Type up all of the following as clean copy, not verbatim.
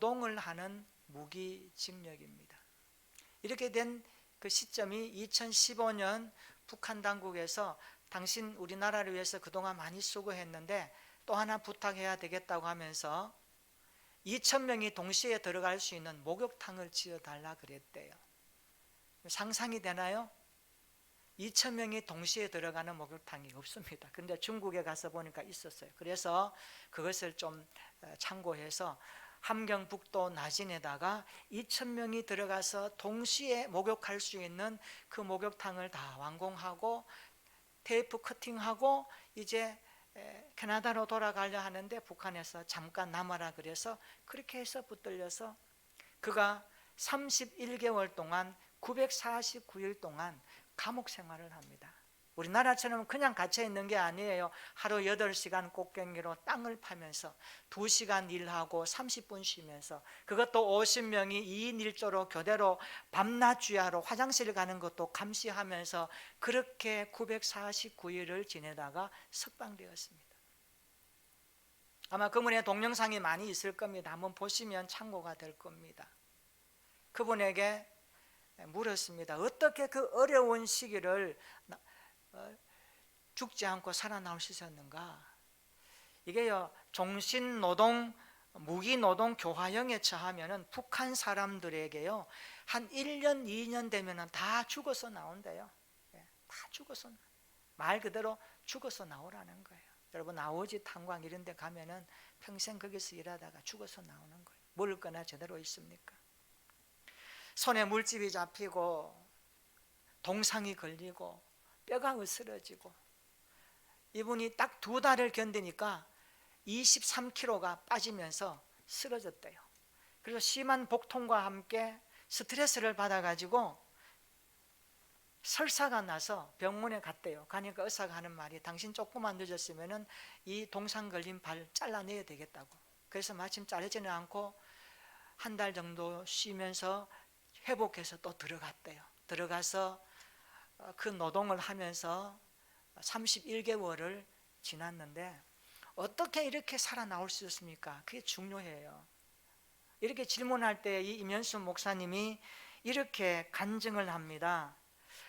노동을 하는 무기징역입니다. 이렇게 된 그 시점이 2015년 북한 당국에서 당신 우리나라를 위해서 그동안 많이 수고했는데 또 하나 부탁해야 되겠다고 하면서 2,000명이 동시에 들어갈 수 있는 목욕탕을 지어달라 그랬대요. 상상이 되나요? 2,000명이 동시에 들어가는 목욕탕이 없습니다. 근데 중국에 가서 보니까 있었어요. 그래서 그것을 좀 참고해서 함경북도 나진에다가 2,000명이 들어가서 동시에 목욕할 수 있는 그 목욕탕을 다 완공하고 테이프 커팅하고 이제 캐나다로 돌아가려 하는데 북한에서 잠깐 남아라 그래서 그렇게 해서 붙들려서 그가 31개월 동안 949일 동안 감옥 생활을 합니다. 우리나라처럼 그냥 갇혀 있는 게 아니에요. 하루 8시간 꽃갱이로 땅을 파면서 2시간 일하고 30분 쉬면서, 그것도 50명이 2인 1조로 교대로 밤낮 주야로 화장실 가는 것도 감시하면서 그렇게 949일을 지내다가 석방되었습니다. 아마 그분의 동영상이 많이 있을 겁니다. 한번 보시면 참고가 될 겁니다. 그분에게 물었습니다. 어떻게 그 어려운 시기를 죽지 않고 살아나올 수 있었는가? 이게요, 종신노동, 무기노동 교화형에 처하면은 북한 사람들에게요 한 1년 2년 되면은 다 죽어서 나온대요. 다 죽어서, 말 그대로 죽어서 나오라는 거예요. 여러분 아오지 탄광 이런 데 가면은 평생 거기서 일하다가 죽어서 나오는 거예요. 먹을 거나 제대로 있습니까? 손에 물집이 잡히고 동상이 걸리고 뼈가 으스러지고, 이분이 딱 2달을 견디니까 23kg가 빠지면서 쓰러졌대요. 그래서 심한 복통과 함께 스트레스를 받아가지고 설사가 나서 병원에 갔대요. 가니까 의사가 하는 말이, 당신 조금만 늦었으면 이 동상 걸린 발 잘라내야 되겠다고. 그래서 마침 자르지는 않고 한 달 정도 쉬면서 회복해서 또 들어갔대요. 들어가서 그 노동을 하면서 31개월을 지났는데 어떻게 이렇게 살아나올 수 있습니까? 그게 중요해요. 이렇게 질문할 때 이 임현수 목사님이 이렇게 간증을 합니다.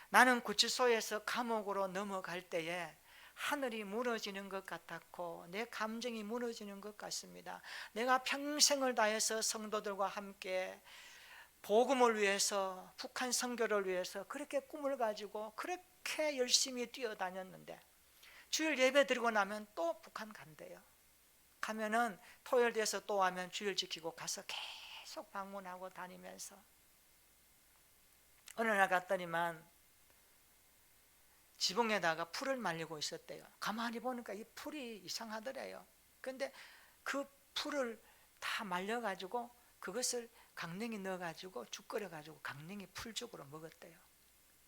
나는 구치소에서 감옥으로 넘어갈 때에 하늘이 무너지는 것 같았고 내 감정이 무너지는 것 같습니다. 내가 평생을 다해서 성도들과 함께 복음을 위해서, 북한 선교를 위해서 그렇게 꿈을 가지고 그렇게 열심히 뛰어다녔는데 주일 예배 드리고 나면 또 북한 간대요. 가면은 토요일 돼서 또 하면 주일 지키고 가서 계속 방문하고 다니면서 어느 날 갔더니만 지붕에다가 풀을 말리고 있었대요. 가만히 보니까 이 풀이 이상하더래요. 그런데 그 풀을 다 말려가지고 그것을 강냉이 넣어가지고 죽 끓여가지고 강냉이 풀죽으로 먹었대요.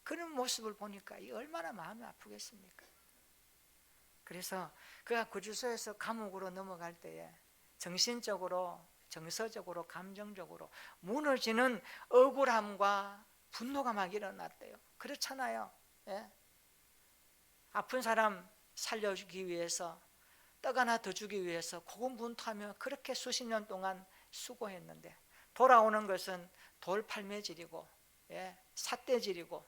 그런 모습을 보니까 이 얼마나 마음이 아프겠습니까? 그래서 그가 구치소에서 감옥으로 넘어갈 때에 정신적으로, 정서적으로, 감정적으로 무너지는 억울함과 분노가 막 일어났대요. 그렇잖아요. 예? 아픈 사람 살려주기 위해서, 떡 하나 더 주기 위해서 고군분투하며 그렇게 수십 년 동안 수고했는데 돌아오는 것은 돌팔매질이고, 삿대질이고,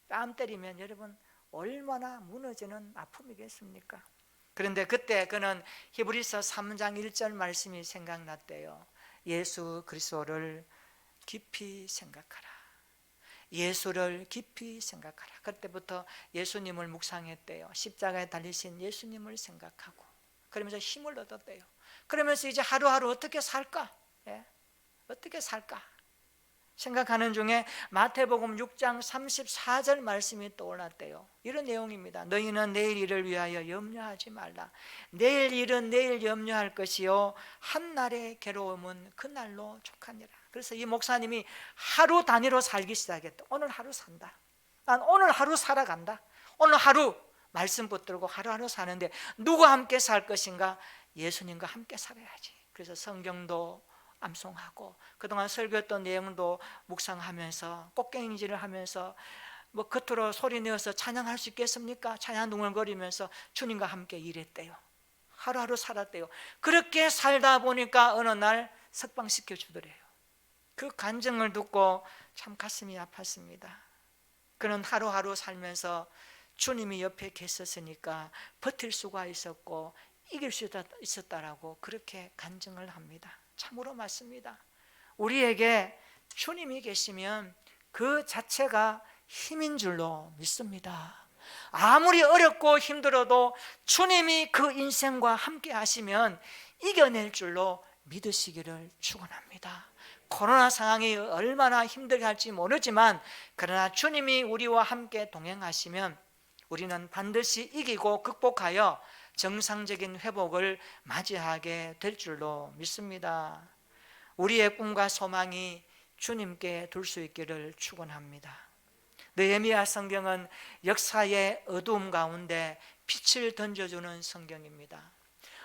뺨 때리면 여러분 얼마나 무너지는 아픔이겠습니까? 그런데 그때 그는 히브리서 3장 1절 말씀이 생각났대요. 예수 그리스도를 깊이 생각하라. 예수를 깊이 생각하라. 그때부터 예수님을 묵상했대요. 십자가에 달리신 예수님을 생각하고 그러면서 힘을 얻었대요. 그러면서 이제 하루하루 어떻게 살까? 어떻게 살까? 생각하는 중에 마태복음 6장 34절 말씀이 떠올랐대요. 이런 내용입니다. 너희는 내일 일을 위하여 염려하지 말라. 내일 일은 내일 염려할 것이요 한날의 괴로움은 그날로 족하니라. 그래서 이 목사님이 하루 단위로 살기 시작했다. 오늘 하루 산다. 난 오늘 하루 살아간다. 오늘 하루 말씀 붙들고 하루하루 사는데 누구와 함께 살 것인가? 예수님과 함께 살아야지. 그래서 성경도 암송하고 그동안 설교했던 내용도 묵상하면서 꽃갱이질을 하면서 뭐 겉으로 소리 내어서 찬양할 수 있겠습니까? 찬양 둥글거리면서 주님과 함께 일했대요. 하루하루 살았대요. 그렇게 살다 보니까 어느 날 석방시켜 주더래요. 그 간증을 듣고 참 가슴이 아팠습니다. 그는 하루하루 살면서 주님이 옆에 계셨으니까 버틸 수가 있었고 이길 수 있었다라고 그렇게 간증을 합니다. 참으로 맞습니다. 우리에게 주님이 계시면 그 자체가 힘인 줄로 믿습니다. 아무리 어렵고 힘들어도 주님이 그 인생과 함께 하시면 이겨낼 줄로 믿으시기를 축원합니다. 코로나 상황이 얼마나 힘들게 할지 모르지만 그러나 주님이 우리와 함께 동행하시면 우리는 반드시 이기고 극복하여 정상적인 회복을 맞이하게 될 줄로 믿습니다. 우리의 꿈과 소망이 주님께 둘 수 있기를 축원합니다. 느헤미야 성경은 역사의 어두움 가운데 빛을 던져주는 성경입니다.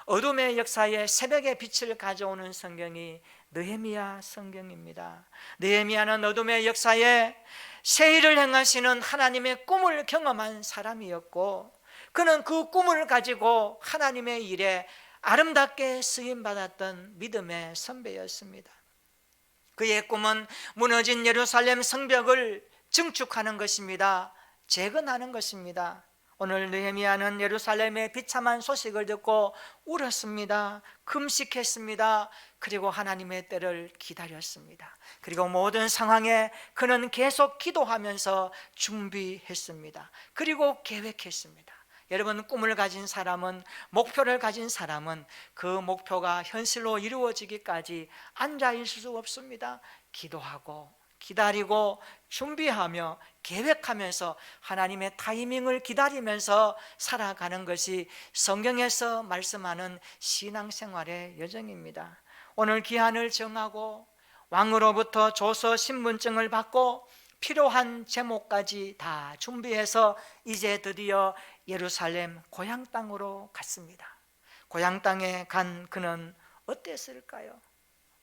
어둠의 역사에 새벽의 빛을 가져오는 성경이 느헤미야 성경입니다. 느헤미야는 어둠의 역사에 새 일을 행하시는 하나님의 꿈을 경험한 사람이었고 그는 그 꿈을 가지고 하나님의 일에 아름답게 쓰임받았던 믿음의 선배였습니다. 그의 꿈은 무너진 예루살렘 성벽을 증축하는 것입니다. 재건하는 것입니다. 오늘 느헤미야는 예루살렘의 비참한 소식을 듣고 울었습니다. 금식했습니다. 그리고 하나님의 때를 기다렸습니다. 그리고 모든 상황에 그는 계속 기도하면서 준비했습니다. 그리고 계획했습니다. 여러분, 꿈을 가진 사람은, 목표를 가진 사람은 그 목표가 현실로 이루어지기까지 앉아 있을 수 없습니다. 기도하고 기다리고 준비하며 계획하면서 하나님의 타이밍을 기다리면서 살아가는 것이 성경에서 말씀하는 신앙생활의 여정입니다. 오늘 기한을 정하고 왕으로부터 조서 신분증을 받고 필요한 제목까지 다 준비해서 이제 드디어 예루살렘 고향 땅으로 갔습니다. 고향 땅에 간 그는 어땠을까요?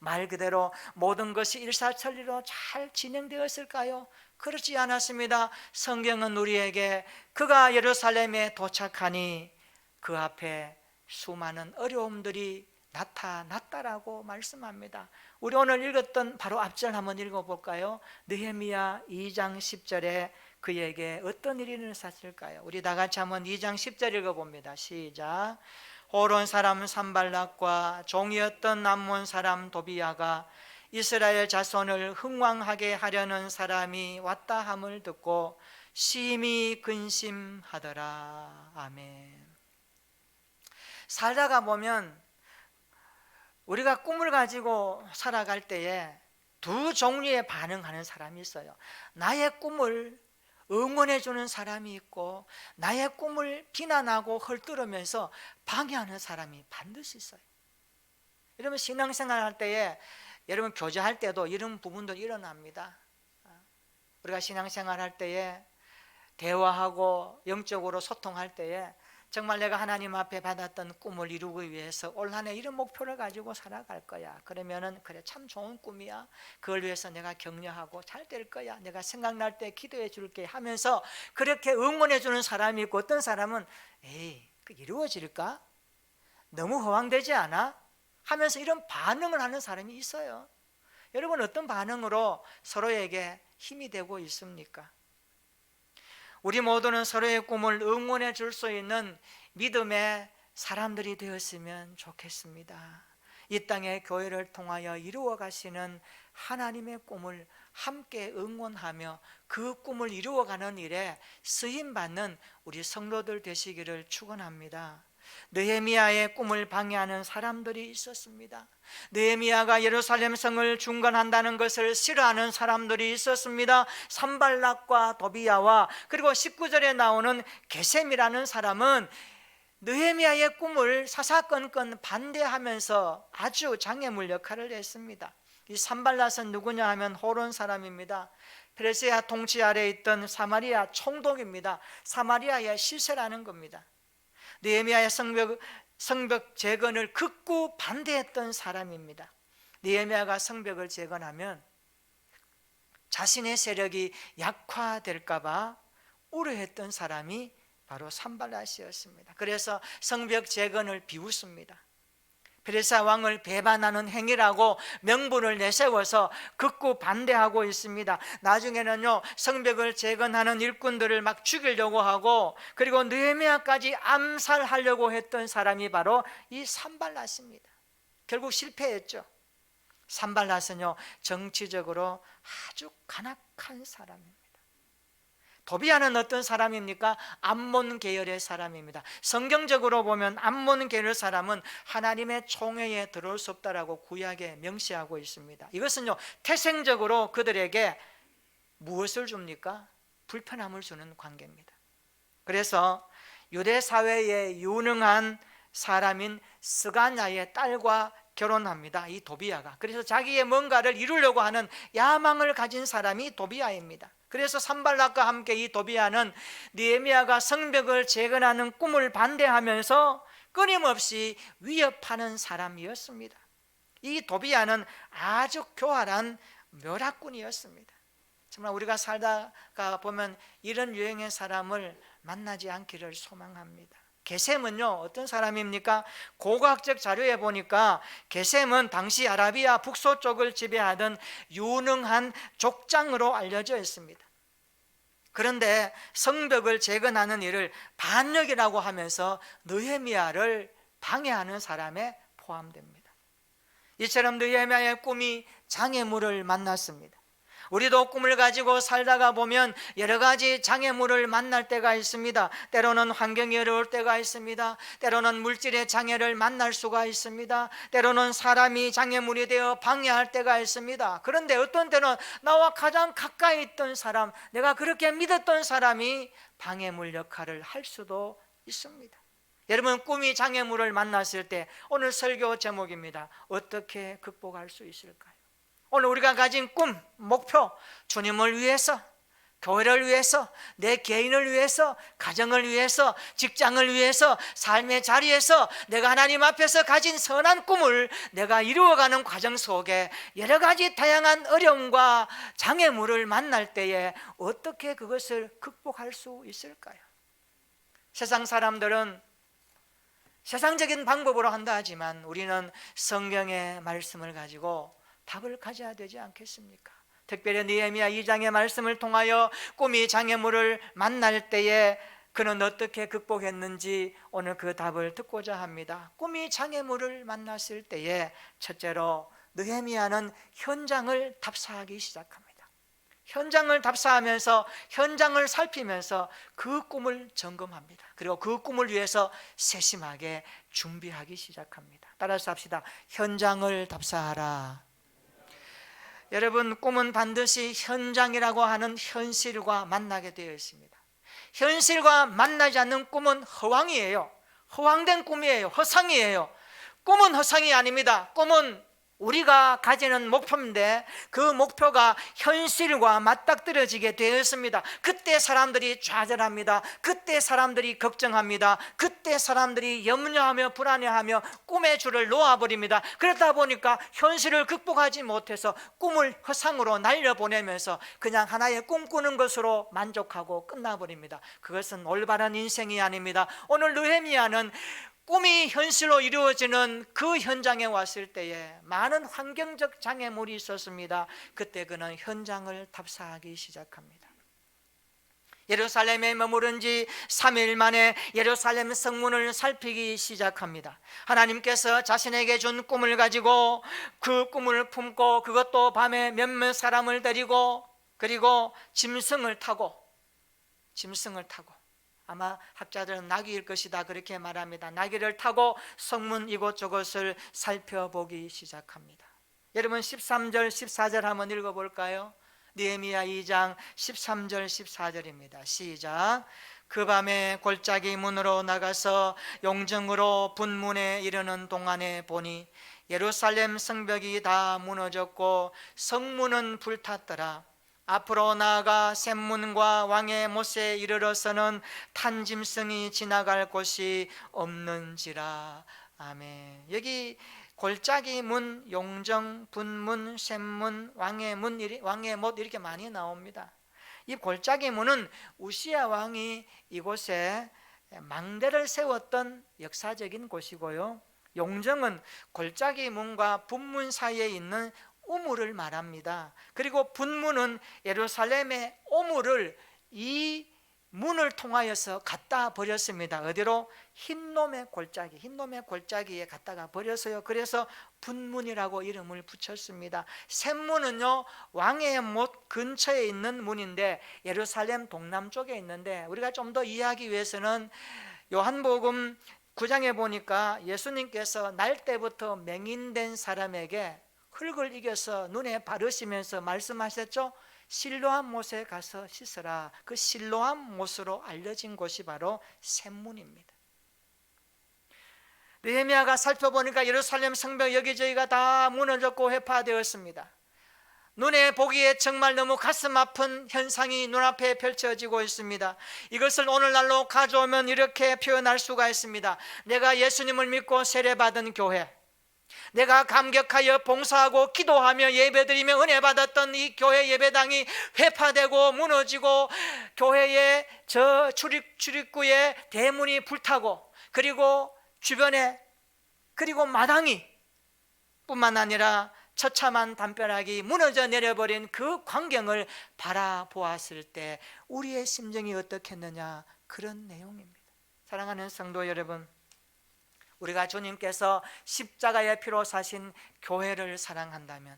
말 그대로 모든 것이 일사천리로 잘 진행되었을까요? 그렇지 않았습니다. 성경은 우리에게 그가 예루살렘에 도착하니 그 앞에 수많은 어려움들이 나타났다라고 말씀합니다. 우리 오늘 읽었던 바로 앞절 한번 읽어볼까요? 느헤미야 2장 10절에 그에게 어떤 일이 일어났을까요? 우리 다 같이 한번 2장 10절 읽어봅니다. 시작. 호론 사람 산발락과 종이었던 암몬 사람 도비야가 이스라엘 자손을 흥왕하게 하려는 사람이 왔다 함을 듣고 심히 근심하더라. 아멘. 살다가 보면 우리가 꿈을 가지고 살아갈 때에 두 종류의 반응하는 사람이 있어요. 나의 꿈을 응원해 주는 사람이 있고 나의 꿈을 비난하고 헐뜯으면서 방해하는 사람이 반드시 있어요. 여러분, 신앙생활 할 때에, 여러분 교제할 때도 이런 부분도 일어납니다. 우리가 신앙생활 할 때에 대화하고 영적으로 소통할 때에 정말 내가 하나님 앞에 받았던 꿈을 이루기 위해서 올 한 해 이런 목표를 가지고 살아갈 거야. 그러면은 그래, 참 좋은 꿈이야. 그걸 위해서 내가 격려하고 잘 될 거야. 내가 생각날 때 기도해 줄게 하면서 그렇게 응원해 주는 사람이 있고, 어떤 사람은 에이, 그 이루어질까? 너무 허황되지 않아? 하면서 이런 반응을 하는 사람이 있어요. 여러분, 어떤 반응으로 서로에게 힘이 되고 있습니까? 우리 모두는 서로의 꿈을 응원해 줄 수 있는 믿음의 사람들이 되었으면 좋겠습니다. 이 땅의 교회를 통하여 이루어 가시는 하나님의 꿈을 함께 응원하며 그 꿈을 이루어가는 일에 쓰임받는 우리 성도들 되시기를 축원합니다. 느헤미야의 꿈을 방해하는 사람들이 있었습니다. 느헤미야가 예루살렘 성을 중건한다는 것을 싫어하는 사람들이 있었습니다. 산발락과 도비야와, 그리고 19절에 나오는 게셈이라는 사람은 느헤미야의 꿈을 사사건건 반대하면서 아주 장애물 역할을 했습니다. 이 산발락은 누구냐 하면 호론 사람입니다. 페르시아 통치 아래에 있던 사마리아 총독입니다. 사마리아의 실세라는 겁니다. 느헤미야의 성벽 재건을 극구 반대했던 사람입니다. 느헤미야가 성벽을 재건하면 자신의 세력이 약화될까 봐 우려했던 사람이 바로 산발락이었습니다. 그래서 성벽 재건을 비웃습니다. 페르시아 왕을 배반하는 행위라고 명분을 내세워서 극구 반대하고 있습니다. 나중에는요, 성벽을 재건하는 일꾼들을 막 죽이려고 하고, 그리고 느헤미야까지 암살하려고 했던 사람이 바로 이 산발랏입니다. 결국 실패했죠. 산발랏은요, 정치적으로 아주 간악한 사람입니다. 도비아는 어떤 사람입니까? 암몬 계열의 사람입니다. 성경적으로 보면 암몬 계열 사람은 하나님의 총회에 들어올 수 없다라고 구약에 명시하고 있습니다. 이것은요, 태생적으로 그들에게 무엇을 줍니까? 불편함을 주는 관계입니다. 그래서 유대 사회에 유능한 사람인 스가냐의 딸과 결혼합니다. 이 도비아가. 그래서 자기의 뭔가를 이루려고 하는 야망을 가진 사람이 도비아입니다. 그래서 산발락과 함께 이 도비아는 느헤미야가 성벽을 재건하는 꿈을 반대하면서 끊임없이 위협하는 사람이었습니다. 이 도비아는 아주 교활한 묘락꾼이었습니다. 정말 우리가 살다가 보면 이런 유형의 사람을 만나지 않기를 소망합니다. 게셈은요, 어떤 사람입니까? 고고학적 자료에 보니까 게셈은 당시 아라비아 북서쪽을 지배하던 유능한 족장으로 알려져 있습니다. 그런데 성벽을 재건하는 일을 반역이라고 하면서 느헤미야를 방해하는 사람에 포함됩니다. 이처럼 느헤미야의 꿈이 장애물을 만났습니다. 우리도 꿈을 가지고 살다가 보면 여러 가지 장애물을 만날 때가 있습니다. 때로는 환경이 어려울 때가 있습니다. 때로는 물질의 장애를 만날 수가 있습니다. 때로는 사람이 장애물이 되어 방해할 때가 있습니다. 그런데 어떤 때는 나와 가장 가까이 있던 사람, 내가 그렇게 믿었던 사람이 방해물 역할을 할 수도 있습니다. 여러분, 꿈이 장애물을 만났을 때 오늘 설교 제목입니다. 어떻게 극복할 수 있을까요? 오늘 우리가 가진 꿈, 목표, 주님을 위해서, 교회를 위해서, 내 개인을 위해서, 가정을 위해서, 직장을 위해서, 삶의 자리에서 내가 하나님 앞에서 가진 선한 꿈을 내가 이루어가는 과정 속에 여러 가지 다양한 어려움과 장애물을 만날 때에 어떻게 그것을 극복할 수 있을까요? 세상 사람들은 세상적인 방법으로 한다 하지만 우리는 성경의 말씀을 가지고 답을 가져야 되지 않겠습니까? 특별히 느헤미야 2장의 말씀을 통하여 꿈이 장애물을 만날 때에 그는 어떻게 극복했는지 오늘 그 답을 듣고자 합니다. 꿈이 장애물을 만났을 때에 첫째로 느헤미야는 현장을 답사하기 시작합니다. 현장을 답사하면서 현장을 살피면서 그 꿈을 점검합니다. 그리고 그 꿈을 위해서 세심하게 준비하기 시작합니다. 따라서 합시다. 현장을 답사하라. 여러분, 꿈은 반드시 현장이라고 하는 현실과 만나게 되어 있습니다. 현실과 만나지 않는 꿈은 허황이에요. 허황된 꿈이에요. 허상이에요. 꿈은 허상이 아닙니다. 꿈은 우리가 가지는 목표인데 그 목표가 현실과 맞닥뜨려지게 되었습니다. 그때 사람들이 좌절합니다. 그때 사람들이 걱정합니다. 그때 사람들이 염려하며 불안해하며 꿈의 줄을 놓아버립니다. 그러다 보니까 현실을 극복하지 못해서 꿈을 허상으로 날려보내면서 그냥 하나의 꿈꾸는 것으로 만족하고 끝나버립니다. 그것은 올바른 인생이 아닙니다. 오늘 느헤미야는 꿈이 현실로 이루어지는 그 현장에 왔을 때에 많은 환경적 장애물이 있었습니다. 그때 그는 현장을 답사하기 시작합니다. 예루살렘에 머무른 지 3일 만에 예루살렘 성문을 살피기 시작합니다. 하나님께서 자신에게 준 꿈을 가지고 그 꿈을 품고 그것도 밤에 몇몇 사람을 데리고 그리고 짐승을 타고 아마 학자들은 나귀일 것이다 그렇게 말합니다. 나귀를 타고 성문 이곳저곳을 살펴보기 시작합니다. 여러분 13절 14절 한번 읽어볼까요? 느헤미야 2장 13절 14절입니다. 시작. 그 밤에 골짜기 문으로 나가서 용정으로 분문에 이르는 동안에 보니 예루살렘 성벽이 다 무너졌고 성문은 불탔더라. 앞으로 나아가 샘문과 왕의 못에 이르러서는 탄 짐승이 지나갈 곳이 없는지라. 아멘. 여기 골짜기 문, 용정, 분문, 샘문, 왕의 문, 왕의 못 이렇게 많이 나옵니다. 이 골짜기 문은 우시야 왕이 이곳에 망대를 세웠던 역사적인 곳이고요. 용정은 골짜기 문과 분문 사이에 있는 우물을 말합니다. 그리고 분문은 예루살렘의 오물을 이 문을 통하여서 갖다 버렸습니다. 어디로? 흰놈의 골짜기에 갖다가 버렸어요. 그래서 분문이라고 이름을 붙였습니다. 샘문은요, 왕의 못 근처에 있는 문인데 예루살렘 동남쪽에 있는데, 우리가 좀 더 이해하기 위해서는 요한복음 9장에 보니까 예수님께서 날 때부터 맹인된 사람에게 흙을 이겨서 눈에 바르시면서 말씀하셨죠. 실로암 못에 가서 씻으라. 그 실로암 못으로 알려진 곳이 바로 샘문입니다. 느헤미야가 살펴보니까 예루살렘 성벽 여기저기가 다 무너졌고 회파되었습니다. 눈에 보기에 정말 너무 가슴 아픈 현상이 눈앞에 펼쳐지고 있습니다. 이것을 오늘날로 가져오면 이렇게 표현할 수가 있습니다. 내가 예수님을 믿고 세례받은 교회, 내가 감격하여 봉사하고 기도하며 예배드리며 은혜 받았던 이 교회 예배당이 회파되고 무너지고, 교회의 저 출입구에 대문이 불타고, 그리고 주변에, 그리고 마당이 뿐만 아니라 처참한 담벼락이 무너져 내려버린 그 광경을 바라보았을 때 우리의 심정이 어떻겠느냐, 그런 내용입니다. 사랑하는 성도 여러분, 우리가 주님께서 십자가의 피로 사신 교회를 사랑한다면,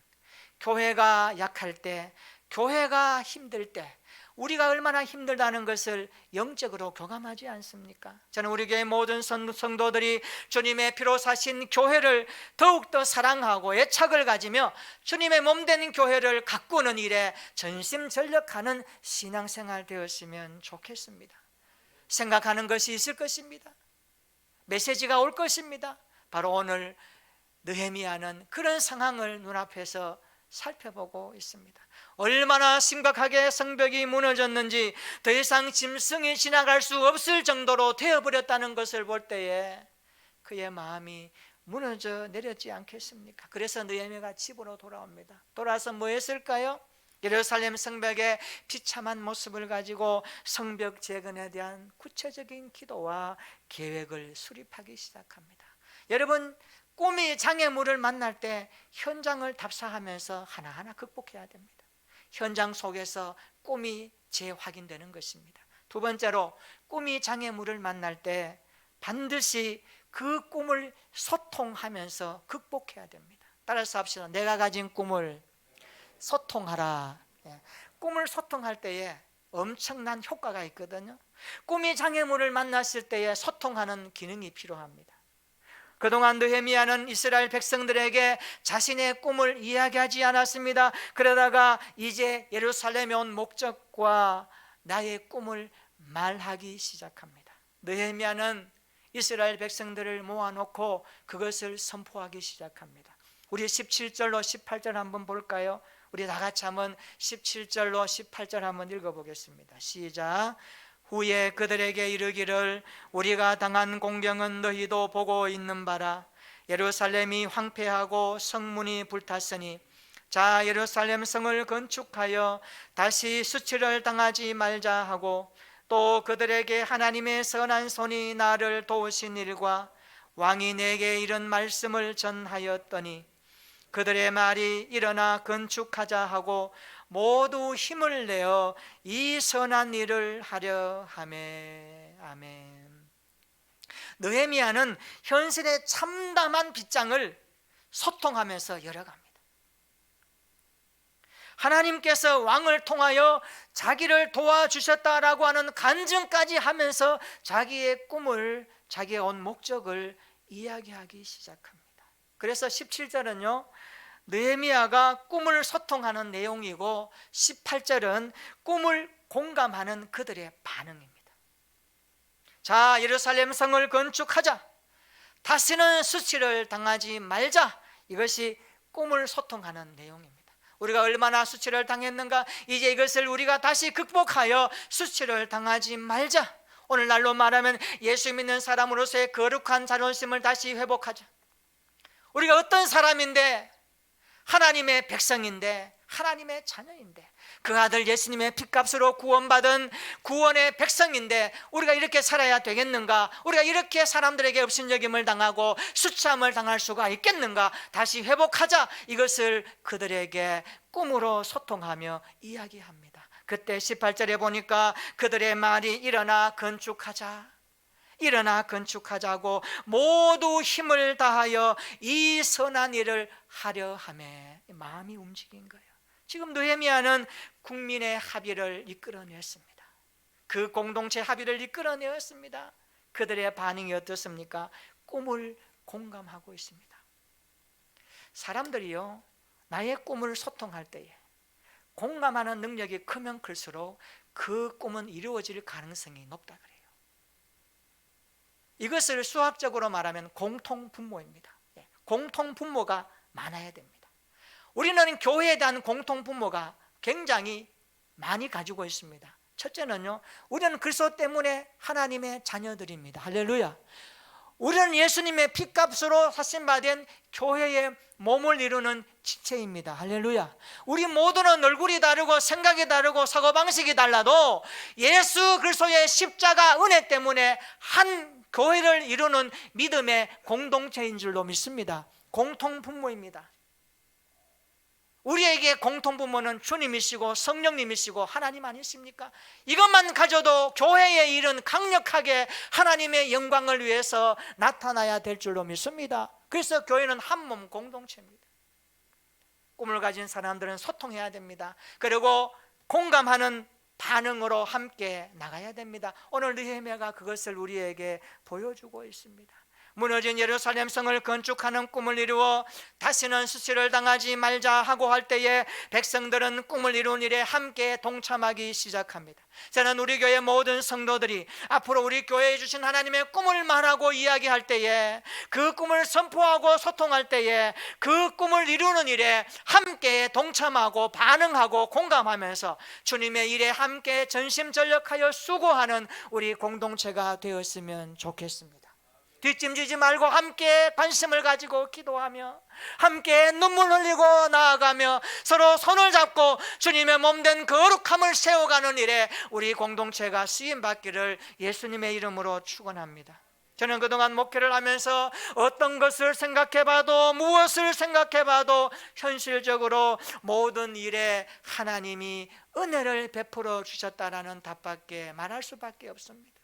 교회가 약할 때, 교회가 힘들 때 우리가 얼마나 힘들다는 것을 영적으로 교감하지 않습니까? 저는 우리 교회 모든 성도들이 주님의 피로 사신 교회를 더욱더 사랑하고 애착을 가지며 주님의 몸된 교회를 가꾸는 일에 전심전력하는 신앙생활 되었으면 좋겠습니다. 생각하는 것이 있을 것입니다. 메시지가 올 것입니다. 바로 오늘 느헤미야는 그런 상황을 눈앞에서 살펴보고 있습니다. 얼마나 심각하게 성벽이 무너졌는지, 더 이상 짐승이 지나갈 수 없을 정도로 되어버렸다는 것을 볼 때에 그의 마음이 무너져 내렸지 않겠습니까? 그래서 느헤미야가 집으로 돌아옵니다. 돌아와서 뭐 했을까요? 예루살렘 성벽의 비참한 모습을 가지고 성벽 재건에 대한 구체적인 기도와 계획을 수립하기 시작합니다. 여러분, 꿈이 장애물을 만날 때 현장을 답사하면서 하나하나 극복해야 됩니다. 현장 속에서 꿈이 재확인되는 것입니다. 두 번째로, 꿈이 장애물을 만날 때 반드시 그 꿈을 소통하면서 극복해야 됩니다. 따라서 합시다. 내가 가진 꿈을 소통하라. 꿈을 소통할 때에 엄청난 효과가 있거든요. 꿈이 장애물을 만났을 때에 소통하는 기능이 필요합니다. 그동안 느헤미야는 이스라엘 백성들에게 자신의 꿈을 이야기하지 않았습니다. 그러다가 이제 예루살렘에 온 목적과 나의 꿈을 말하기 시작합니다. 느헤미야는 이스라엘 백성들을 모아놓고 그것을 선포하기 시작합니다. 우리 17절로 18절 한번 볼까요? 우리 다 같이 한번 17절로 18절 한번 읽어보겠습니다. 시작. 후에 그들에게 이르기를 우리가 당한 공경은 너희도 보고 있는 바라. 예루살렘이 황폐하고 성문이 불탔으니 자, 예루살렘 성을 건축하여 다시 수치를 당하지 말자 하고, 또 그들에게 하나님의 선한 손이 나를 도우신 일과 왕이 내게 이런 말씀을 전하였더니 그들의 말이 일어나 건축하자 하고 모두 힘을 내어 이 선한 일을 하려 하매. 아멘. 느헤미야는 현실의 참담한 빗장을 소통하면서 열어갑니다. 하나님께서 왕을 통하여 자기를 도와주셨다라고 하는 간증까지 하면서 자기의 꿈을, 자기의 온 목적을 이야기하기 시작합니다. 그래서 17절은요 느헤미야가 꿈을 소통하는 내용이고, 18절은 꿈을 공감하는 그들의 반응입니다. 자, 예루살렘 성을 건축하자, 다시는 수치를 당하지 말자, 이것이 꿈을 소통하는 내용입니다. 우리가 얼마나 수치를 당했는가, 이제 이것을 우리가 다시 극복하여 수치를 당하지 말자. 오늘날로 말하면 예수 믿는 사람으로서의 거룩한 자존심을 다시 회복하자. 우리가 어떤 사람인데, 하나님의 백성인데, 하나님의 자녀인데, 그 아들 예수님의 핏값으로 구원받은 구원의 백성인데 우리가 이렇게 살아야 되겠는가? 우리가 이렇게 사람들에게 업신여김을 당하고 수참을 당할 수가 있겠는가? 다시 회복하자. 이것을 그들에게 꿈으로 소통하며 이야기합니다. 그때 18절에 보니까 그들의 말이 일어나 건축하자, 일어나 건축하자고 모두 힘을 다하여 이 선한 일을 하려 하매 마음이 움직인 거예요. 지금 느헤미야는 국민의 합의를 이끌어냈습니다. 그 공동체 합의를 이끌어내었습니다. 그들의 반응이 어떻습니까? 꿈을 공감하고 있습니다. 사람들이요, 나의 꿈을 소통할 때에 공감하는 능력이 크면 클수록 그 꿈은 이루어질 가능성이 높다 그래요. 이것을 수학적으로 말하면 공통분모입니다. 공통분모가 많아야 됩니다. 우리는 교회에 대한 공통분모가 굉장히 많이 가지고 있습니다. 첫째는요, 우리는 그리스도 때문에 하나님의 자녀들입니다. 할렐루야. 우리는 예수님의 핏값으로 사신받은 교회의 몸을 이루는 지체입니다. 할렐루야. 우리 모두는 얼굴이 다르고 생각이 다르고 사고방식이 달라도 예수 그리스도의 십자가 은혜 때문에 한 교회를 이루는 믿음의 공동체인 줄로 믿습니다. 공통분모입니다. 우리에게 공통분모는 주님이시고 성령님이시고 하나님 아니십니까? 이것만 가져도 교회의 일은 강력하게 하나님의 영광을 위해서 나타나야 될 줄로 믿습니다. 그래서 교회는 한 몸 공동체입니다. 꿈을 가진 사람들은 소통해야 됩니다. 그리고 공감하는 반응으로 함께 나가야 됩니다. 오늘 느헤미야가 그것을 우리에게 보여주고 있습니다. 무너진 예루살렘 성을 건축하는 꿈을 이루어 다시는 수치를 당하지 말자 하고 할 때에 백성들은 꿈을 이룬 일에 함께 동참하기 시작합니다. 저는 우리 교회 모든 성도들이 앞으로 우리 교회에 주신 하나님의 꿈을 말하고 이야기할 때에, 그 꿈을 선포하고 소통할 때에 그 꿈을 이루는 일에 함께 동참하고 반응하고 공감하면서 주님의 일에 함께 전심전력하여 수고하는 우리 공동체가 되었으면 좋겠습니다. 뒷짐지지 말고 함께 관심을 가지고 기도하며 함께 눈물 흘리고 나아가며 서로 손을 잡고 주님의 몸된 거룩함을 세워가는 일에 우리 공동체가 쓰임받기를 예수님의 이름으로 축원합니다. 저는 그동안 목회를 하면서 어떤 것을 생각해봐도, 무엇을 생각해봐도 현실적으로 모든 일에 하나님이 은혜를 베풀어 주셨다라는 답밖에 말할 수밖에 없습니다.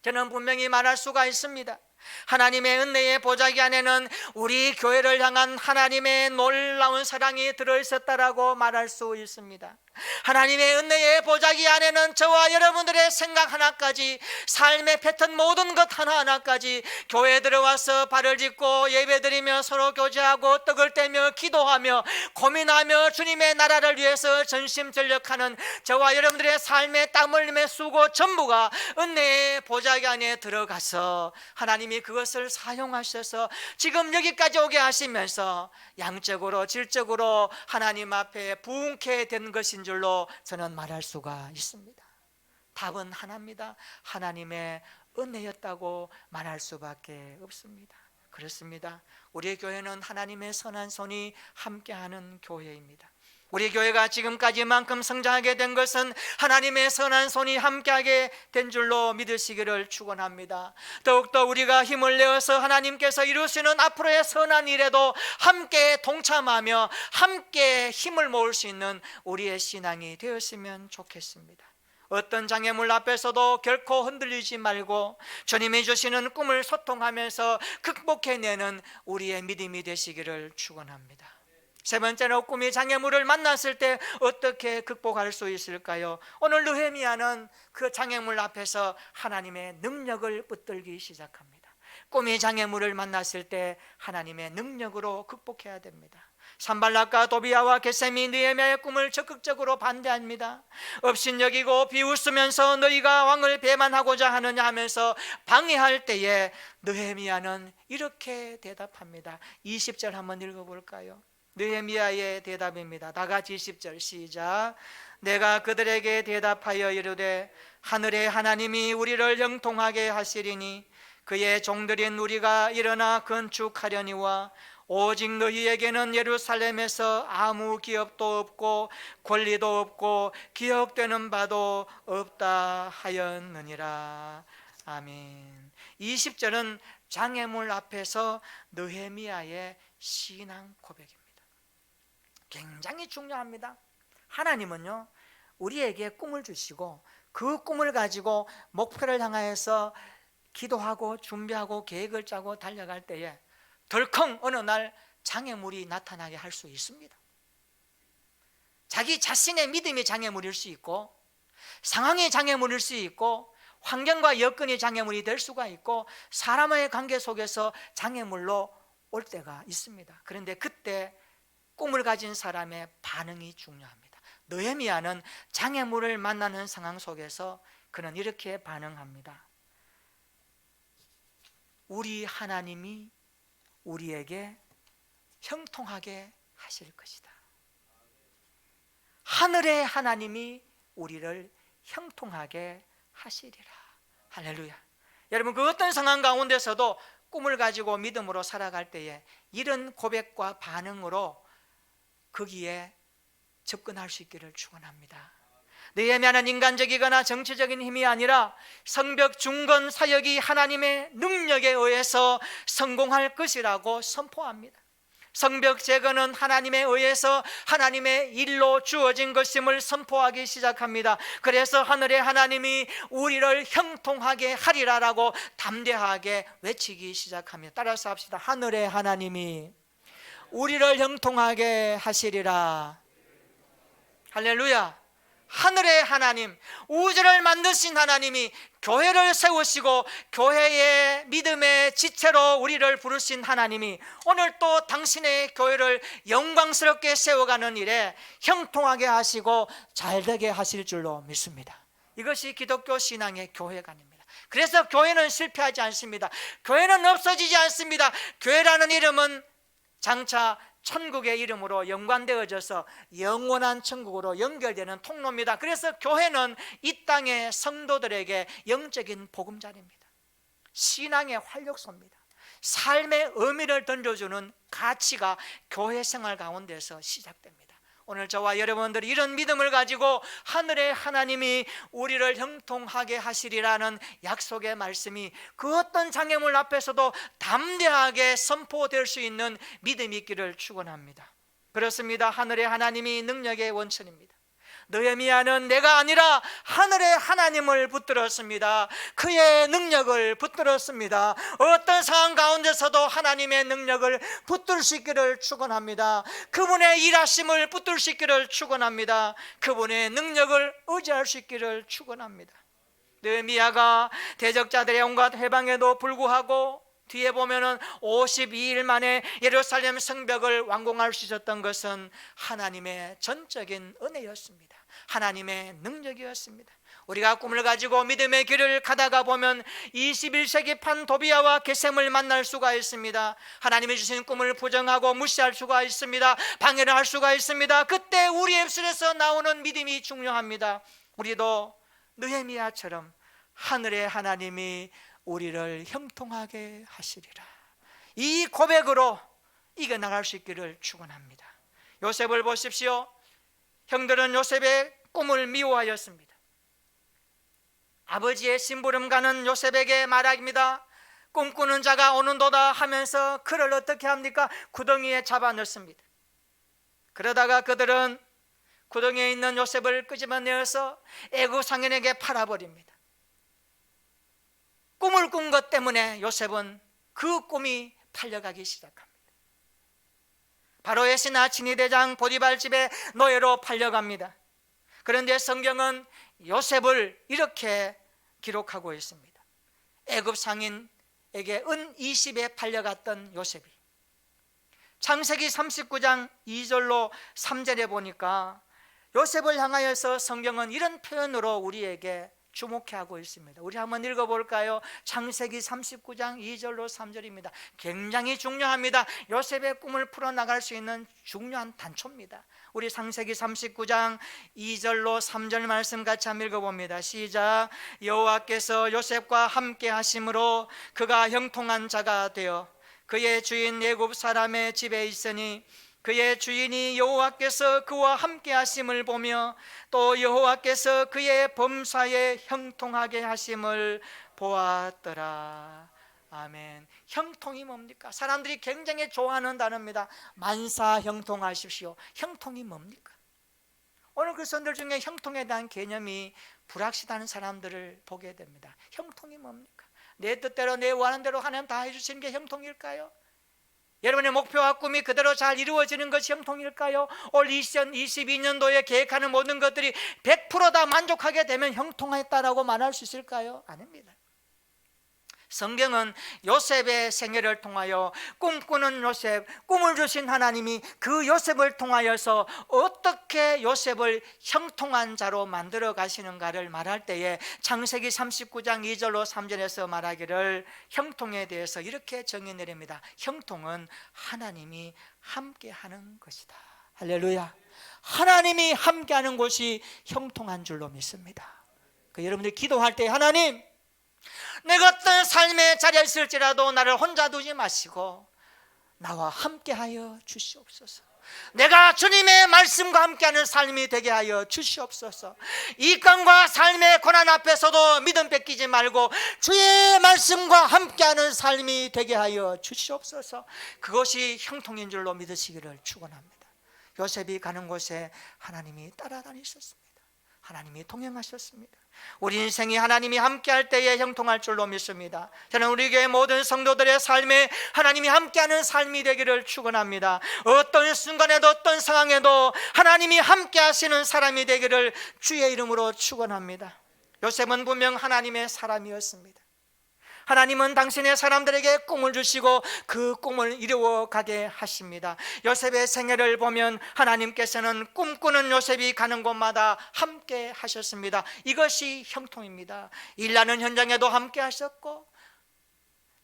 저는 분명히 말할 수가 있습니다. 하나님의 은혜의 보자기 안에는 우리 교회를 향한 하나님의 놀라운 사랑이 들어있었다라고 말할 수 있습니다. 하나님의 은혜의 보자기 안에는 저와 여러분들의 생각 하나까지, 삶의 패턴 모든 것 하나하나까지 교회에 들어와서 발을 짚고 예배드리며 서로 교제하고 떡을 떼며 기도하며 고민하며 주님의 나라를 위해서 전심전력하는 저와 여러분들의 삶의 땀 흘림의 수고 전부가 은혜의 보자기 안에 들어가서 하나님이 그것을 사용하셔서 지금 여기까지 오게 하시면서 양적으로 질적으로 하나님 앞에 부흥케 된 것인 줄로 저는 말할 수가 있습니다. 답은 하나입니다. 하나님의 은혜였다고 말할 수밖에 없습니다. 그렇습니다. 우리 교회는 하나님의 선한 손이 함께하는 교회입니다. 우리 교회가 지금까지만큼 성장하게 된 것은 하나님의 선한 손이 함께하게 된 줄로 믿으시기를 축원합니다. 더욱더 우리가 힘을 내어서 하나님께서 이루시는 앞으로의 선한 일에도 함께 동참하며 함께 힘을 모을 수 있는 우리의 신앙이 되었으면 좋겠습니다. 어떤 장애물 앞에서도 결코 흔들리지 말고 주님이 주시는 꿈을 소통하면서 극복해내는 우리의 믿음이 되시기를 축원합니다. 세 번째로, 꿈이 장애물을 만났을 때 어떻게 극복할 수 있을까요? 오늘 느헤미야는 그 장애물 앞에서 하나님의 능력을 붙들기 시작합니다. 꿈이 장애물을 만났을 때 하나님의 능력으로 극복해야 됩니다. 산발락과 도비아와 게셈이 느헤미야의 꿈을 적극적으로 반대합니다. 업신여기고 비웃으면서 너희가 왕을 배반하고자 하느냐 하면서 방해할 때에 느헤미야는 이렇게 대답합니다. 20절 한번 읽어볼까요? 느헤미야의 대답입니다. 다 같이 10절 시작. 내가 그들에게 대답하여 이르되 하늘의 하나님이 우리를 형통하게 하시리니 그의 종들인 우리가 일어나 건축하려니와 오직 너희에게는 예루살렘에서 아무 기업도 없고 권리도 없고 기억되는 바도 없다 하였느니라. 아멘. 20절은 장애물 앞에서 느헤미야의 신앙 고백입니다. 굉장히 중요합니다. 하나님은요, 우리에게 꿈을 주시고 그 꿈을 가지고 목표를 향하여서 기도하고 준비하고 계획을 짜고 달려갈 때에 덜컹 어느 날 장애물이 나타나게 할 수 있습니다. 자기 자신의 믿음이 장애물일 수 있고, 상황이 장애물일 수 있고, 환경과 여건이 장애물이 될 수가 있고, 사람의 관계 속에서 장애물로 올 때가 있습니다. 그런데 그때 꿈을 가진 사람의 반응이 중요합니다. 느헤미야는 장애물을 만나는 상황 속에서 그는 이렇게 반응합니다. 우리 하나님이 우리에게 형통하게 하실 것이다. 하늘의 하나님이 우리를 형통하게 하시리라. 할렐루야. 여러분, 그 어떤 상황 가운데서도 꿈을 가지고 믿음으로 살아갈 때에 이런 고백과 반응으로 거기에 접근할 수 있기를 축원합니다. 느헤미야는 인간적이거나 정치적인 힘이 아니라 성벽 중건 사역이 하나님의 능력에 의해서 성공할 것이라고 선포합니다. 성벽 재건은 하나님에 의해서 하나님의 일로 주어진 것임을 선포하기 시작합니다. 그래서 하늘의 하나님이 우리를 형통하게 하리라라고 담대하게 외치기 시작합니다. 따라서 합시다. 하늘의 하나님이 우리를 형통하게 하시리라. 할렐루야. 하늘의 하나님, 우주를 만드신 하나님이 교회를 세우시고 교회의 믿음의 지체로 우리를 부르신 하나님이 오늘 또 당신의 교회를 영광스럽게 세워가는 일에 형통하게 하시고 잘되게 하실 줄로 믿습니다. 이것이 기독교 신앙의 교회관입니다. 그래서 교회는 실패하지 않습니다. 교회는 없어지지 않습니다. 교회라는 이름은 장차 천국의 이름으로 연관되어져서 영원한 천국으로 연결되는 통로입니다. 그래서 교회는 이 땅의 성도들에게 영적인 보금자리입니다. 신앙의 활력소입니다. 삶의 의미를 던져주는 가치가 교회 생활 가운데서 시작됩니다. 오늘 저와 여러분들이 이런 믿음을 가지고 하늘의 하나님이 우리를 형통하게 하시리라는 약속의 말씀이 그 어떤 장애물 앞에서도 담대하게 선포될 수 있는 믿음이 있기를 축원합니다. 그렇습니다. 하늘의 하나님이 능력의 원천입니다. 느헤미야는 내가 아니라 하늘의 하나님을 붙들었습니다. 그의 능력을 붙들었습니다. 어떤 상황 가운데서도 하나님의 능력을 붙들 수 있기를 축원합니다. 그분의 일하심을 붙들 수 있기를 축원합니다. 그분의 능력을 의지할 수 있기를 축원합니다. 느헤미야가 대적자들의 온갖 해방에도 불구하고 뒤에 보면은 52일 만에 예루살렘 성벽을 완공할 수 있었던 것은 하나님의 전적인 은혜였습니다. 하나님의 능력이었습니다. 우리가 꿈을 가지고 믿음의 길을 가다가 보면 21세기 판 도비야와 게셈을 만날 수가 있습니다. 하나님이 주신 꿈을 부정하고 무시할 수가 있습니다. 방해를 할 수가 있습니다. 그때 우리의 입술에서 나오는 믿음이 중요합니다. 우리도 느헤미야처럼 하늘의 하나님이 우리를 형통하게 하시리라, 이 고백으로 이겨나갈 수 있기를 축원합니다. 요셉을 보십시오. 형들은 요셉의 꿈을 미워하였습니다. 아버지의 심부름가는 요셉에게 말합니다. 꿈꾸는 자가 오는도다 하면서 그를 어떻게 합니까? 구덩이에 잡아넣습니다. 그러다가 그들은 구덩이에 있는 요셉을 끄집어내어서 애굽 상인에게 팔아버립니다. 꿈을 꾼 것 때문에 요셉은 그 꿈이 팔려가기 시작합니다. 바로의 신하 친위대장 보디발 집에 노예로 팔려갑니다. 그런데 성경은 요셉을 이렇게 기록하고 있습니다. 애굽 상인에게 은 20에 팔려갔던 요셉이 창세기 39장 2절로 3절에 보니까 요셉을 향하여서 성경은 이런 표현으로 우리에게 주목해 하고 있습니다. 우리 한번 읽어볼까요? 창세기 39장 2절로 3절입니다. 굉장히 중요합니다. 요셉의 꿈을 풀어나갈 수 있는 중요한 단초입니다. 우리 창세기 39장 2절로 3절 말씀 같이 한번 읽어봅니다. 시작. 여호와께서 요셉과 함께 하심으로 그가 형통한 자가 되어 그의 주인 애굽 사람의 집에 있으니 그의 주인이 여호와께서 그와 함께 하심을 보며 또 여호와께서 그의 범사에 형통하게 하심을 보았더라. 아멘. 형통이 뭡니까? 사람들이 굉장히 좋아하는 단어입니다. 만사 형통하십시오. 형통이 뭡니까? 오늘 그 선들 중에 형통에 대한 개념이 불확실한 사람들을 보게 됩니다. 형통이 뭡니까? 내 뜻대로 내 원하는 대로 하나님 다 해주시는 게 형통일까요? 여러분의 목표와 꿈이 그대로 잘 이루어지는 것이 형통일까요? 올 2022년도에 계획하는 모든 것들이 100% 다 만족하게 되면 형통했다라고 말할 수 있을까요? 아닙니다. 성경은 요셉의 생애를 통하여 꿈꾸는 요셉, 꿈을 주신 하나님이 그 요셉을 통하여서 어떻게 요셉을 형통한 자로 만들어 가시는가를 말할 때에 창세기 39장 2절로 3절에서 말하기를 형통에 대해서 이렇게 정의 내립니다. 형통은 하나님이 함께하는 것이다. 할렐루야. 하나님이 함께하는 곳이 형통한 줄로 믿습니다. 여러분들 기도할 때 하나님, 내가 어떤 삶의 자리에 있을지라도 나를 혼자 두지 마시고 나와 함께하여 주시옵소서. 내가 주님의 말씀과 함께하는 삶이 되게 하여 주시옵소서. 이 땅과 삶의 고난 앞에서도 믿음 뺏기지 말고 주의 말씀과 함께하는 삶이 되게 하여 주시옵소서. 그것이 형통인 줄로 믿으시기를 축원합니다. 요셉이 가는 곳에 하나님이 따라다니셨습니다. 하나님이 동행하셨습니다. 우리 인생이 하나님이 함께할 때에 형통할 줄로 믿습니다. 저는 우리 교회 모든 성도들의 삶에 하나님이 함께하는 삶이 되기를 축원합니다. 어떤 순간에도 어떤 상황에도 하나님이 함께하시는 사람이 되기를 주의 이름으로 축원합니다. 요셉은 분명 하나님의 사람이었습니다. 하나님은 당신의 사람들에게 꿈을 주시고 그 꿈을 이루어가게 하십니다. 요셉의 생애를 보면 하나님께서는 꿈꾸는 요셉이 가는 곳마다 함께 하셨습니다. 이것이 형통입니다. 일하는 현장에도 함께 하셨고,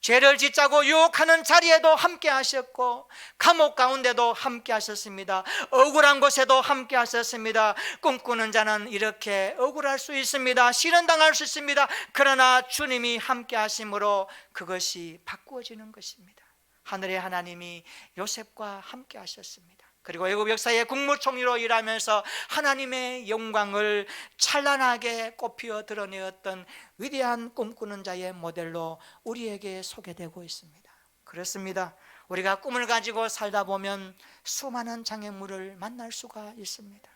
죄를 짓자고 유혹하는 자리에도 함께 하셨고, 감옥 가운데도 함께 하셨습니다. 억울한 곳에도 함께 하셨습니다. 꿈꾸는 자는 이렇게 억울할 수 있습니다. 시련당할 수 있습니다. 그러나 주님이 함께 하심으로 그것이 바꾸어지는 것입니다. 하늘의 하나님이 요셉과 함께 하셨습니다. 그리고 애굽 역사의 국무총리로 일하면서 하나님의 영광을 찬란하게 꽃피어 드러내었던 위대한 꿈꾸는 자의 모델로 우리에게 소개되고 있습니다. 그렇습니다. 우리가 꿈을 가지고 살다 보면 수많은 장애물을 만날 수가 있습니다.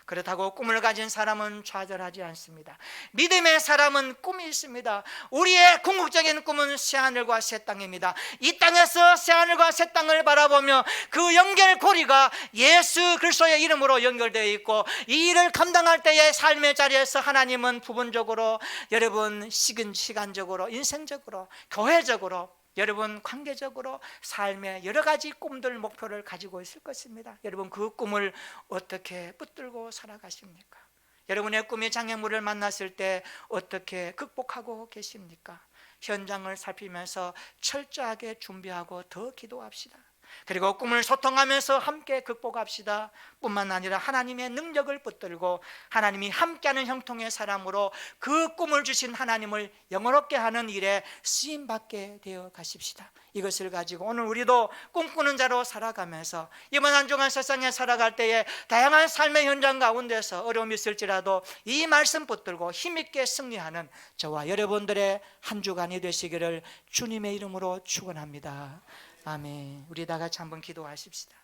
그렇다고 꿈을 가진 사람은 좌절하지 않습니다. 믿음의 사람은 꿈이 있습니다. 우리의 궁극적인 꿈은 새하늘과 새 땅입니다. 이 땅에서 새하늘과 새 땅을 바라보며 그 연결고리가 예수 그리스도의 이름으로 연결되어 있고, 이 일을 감당할 때의 삶의 자리에서 하나님은 부분적으로, 여러분 시간적으로, 인생적으로, 교회적으로, 여러분 관계적으로 삶의 여러 가지 꿈들, 목표를 가지고 있을 것입니다. 여러분 그 꿈을 어떻게 붙들고 살아가십니까? 여러분의 꿈이 장애물을 만났을 때 어떻게 극복하고 계십니까? 현장을 살피면서 철저하게 준비하고 더 기도합시다. 그리고 꿈을 소통하면서 함께 극복합시다. 뿐만 아니라 하나님의 능력을 붙들고 하나님이 함께하는 형통의 사람으로 그 꿈을 주신 하나님을 영원롭게 하는 일에 쓰임받게 되어 가십시다. 이것을 가지고 오늘 우리도 꿈꾸는 자로 살아가면서 이번 한 주간 세상에 살아갈 때에 다양한 삶의 현장 가운데서 어려움이 있을지라도 이 말씀 붙들고 힘있게 승리하는 저와 여러분들의 한 주간이 되시기를 주님의 이름으로 축원합니다. 아멘. 우리 다 같이 한번 기도하십시다.